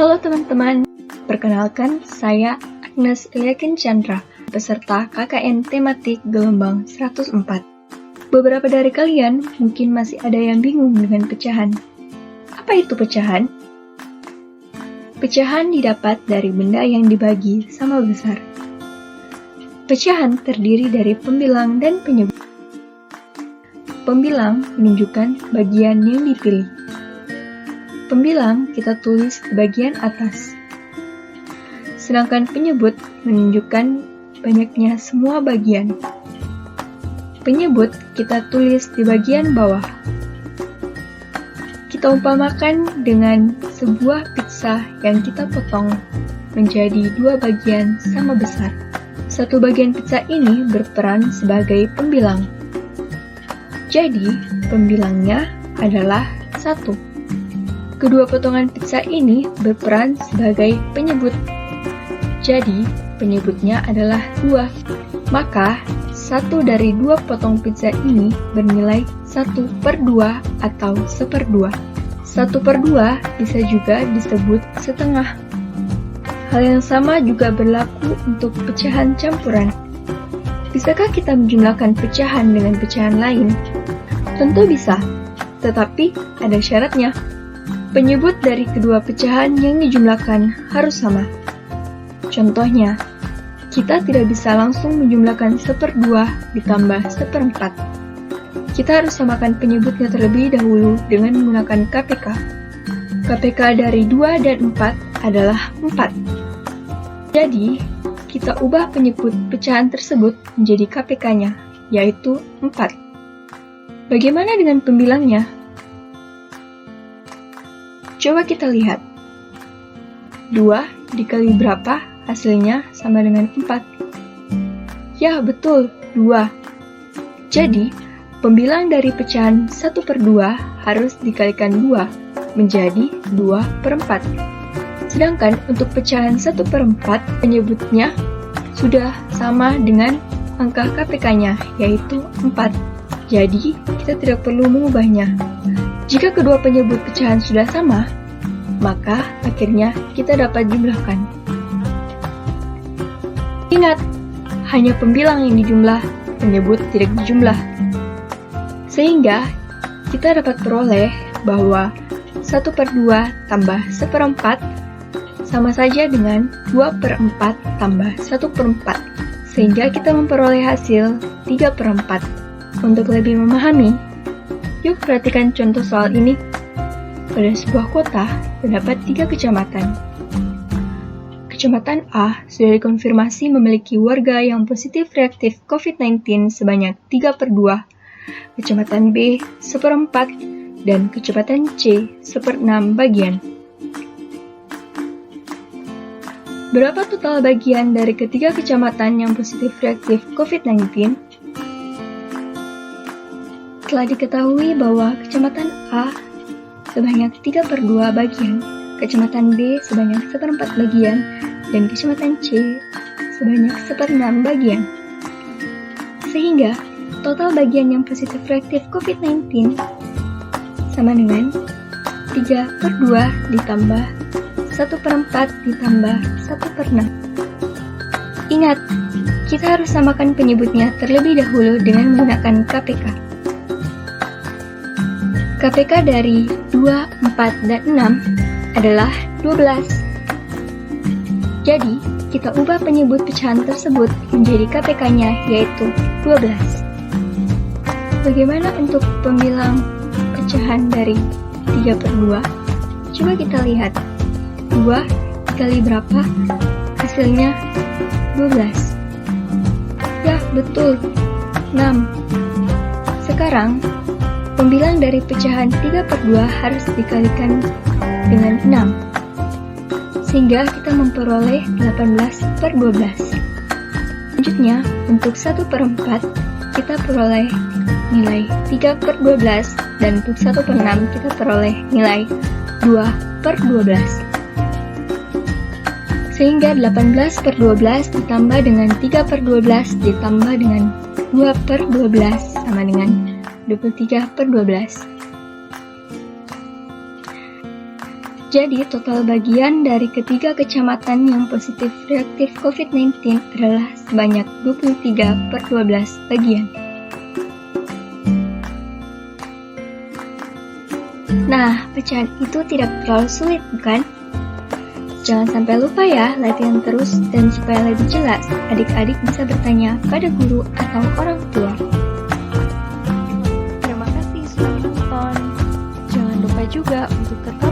Halo teman-teman, perkenalkan saya Agnes Eliakin Chandra, peserta KKN tematik gelombang 104. Beberapa dari kalian mungkin masih ada yang bingung dengan pecahan. Apa itu pecahan? Pecahan didapat dari benda yang dibagi sama besar. Pecahan terdiri dari pembilang dan penyebut. Pembilang menunjukkan bagian yang dipilih. Pembilang kita tulis di bagian atas. Sedangkan penyebut menunjukkan banyaknya semua bagian. Penyebut kita tulis di bagian bawah. Kita umpamakan dengan sebuah pizza yang kita potong menjadi dua bagian sama besar. Satu bagian pizza ini berperan sebagai pembilang. Jadi, pembilangnya adalah 1. Kedua potongan pizza ini berperan sebagai penyebut. Jadi, penyebutnya adalah 2. Maka, 1 dari 2 potong pizza ini bernilai 1/2 atau 1/2. 1/2 bisa juga disebut setengah. Hal yang sama juga berlaku untuk pecahan campuran. Bisakah kita menjumlahkan pecahan dengan pecahan lain? Tentu bisa, tetapi ada syaratnya. Penyebut dari kedua pecahan yang dijumlahkan harus sama. Contohnya, kita tidak bisa langsung menjumlahkan 1/2 ditambah 1/4. Kita harus samakan penyebutnya terlebih dahulu dengan menggunakan KPK. KPK dari 2 dan 4 adalah 4. Jadi, kita ubah penyebut pecahan tersebut menjadi KPK-nya, yaitu 4. Bagaimana dengan pembilangnya? Coba kita lihat. 2 dikali berapa hasilnya sama dengan 4? Ya, betul, 2. Jadi, pembilang dari pecahan 1/2 harus dikalikan 2, menjadi 2/4. Sedangkan untuk pecahan 1/4, penyebutnya sudah sama dengan angka KPK-nya, yaitu 4. Jadi, kita tidak perlu mengubahnya. Jika kedua penyebut pecahan sudah sama, maka akhirnya kita dapat jumlahkan. Ingat, hanya pembilang yang dijumlah, penyebut tidak dijumlah. Sehingga, kita dapat peroleh bahwa 1/2 tambah 1/4 sama saja dengan 2/4 tambah 1/4. Sehingga kita memperoleh hasil 3/4. Untuk lebih memahami, yuk perhatikan contoh soal ini. Pada sebuah kota, terdapat 3 kecamatan. Kecamatan A sudah dikonfirmasi memiliki warga yang positif reaktif COVID-19 sebanyak 3/2, Kecamatan B 1/4, dan Kecamatan C 1/6 bagian. Berapa total bagian dari ketiga kecamatan yang positif reaktif COVID-19? Telah diketahui bahwa Kecamatan A sebanyak 3/2 bagian, Kecamatan B sebanyak 1/4 bagian, dan Kecamatan C sebanyak 1/6 bagian. Sehingga, total bagian yang positif reaktif COVID-19 sama dengan 3/2 ditambah 1/4 ditambah 1/6. Ingat, kita harus samakan penyebutnya terlebih dahulu dengan menggunakan KPK. KPK dari 2, 4, dan 6 adalah 12. Jadi, kita ubah penyebut pecahan tersebut menjadi KPK-nya, yaitu 12. Bagaimana untuk pembilang pecahan dari 3/2? Coba kita lihat. 2 dikali berapa? Hasilnya 12. Ya, betul, 6. Sekarang, pembilang dari pecahan 3/2 harus dikalikan dengan 6. Sehingga kita memperoleh 18/12. Selanjutnya, untuk 1/4, kita peroleh nilai 3/12, dan untuk 1/6 kita peroleh nilai 2/12. Sehingga 18/12 ditambah dengan 3/12 ditambah dengan 2/12 sama dengan 23/12. Jadi, total bagian dari ketiga kecamatan yang positif reaktif COVID-19 adalah sebanyak 23/12 bagian. Nah, pecahan itu tidak terlalu sulit, bukan? Jangan sampai lupa ya, latihan terus dan supaya lebih jelas, adik-adik bisa bertanya pada guru atau orang tua. Terima kasih sudah menonton. Jangan lupa juga untuk tetap